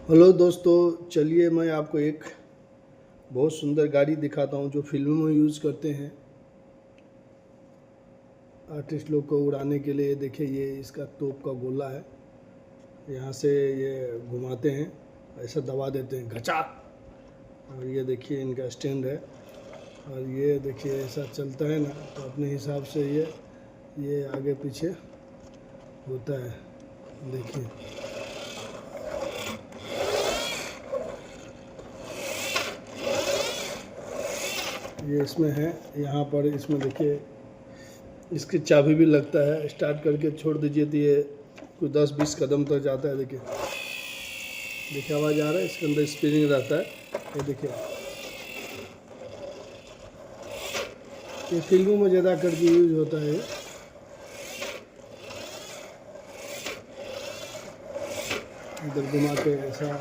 Hello दोस्तों, चलिए मैं आपको एक बहुत सुंदर गाड़ी दिखाता हूँ जो फिल्मों में यूज़ करते हैं आर्टिस्ट लोग को उड़ाने के लिए। देखिए, ये इसका तोप का गोला है। यहाँ से ये घुमाते हैं, ऐसा दबा देते हैं घचा। और ये देखिए इनका स्टैंड है। और ये देखिए ऐसा चलता है ना, तो अपने हिसाब से ये आगे पीछे होता है। देखिए ये इसमें है, यहाँ पर इसमें देखिए इसकी चाबी भी लगता है। स्टार्ट करके छोड़ दीजिए तो ये कुछ 10-20 कदम तक जाता है। देखिए देखिए आवाज़ आ रहा है, इसके अंदर स्प्रिंग रहता है। ये देखिए, ये फिल्मों में ज़्यादा करके यूज होता है। इधर घुमा के ऐसा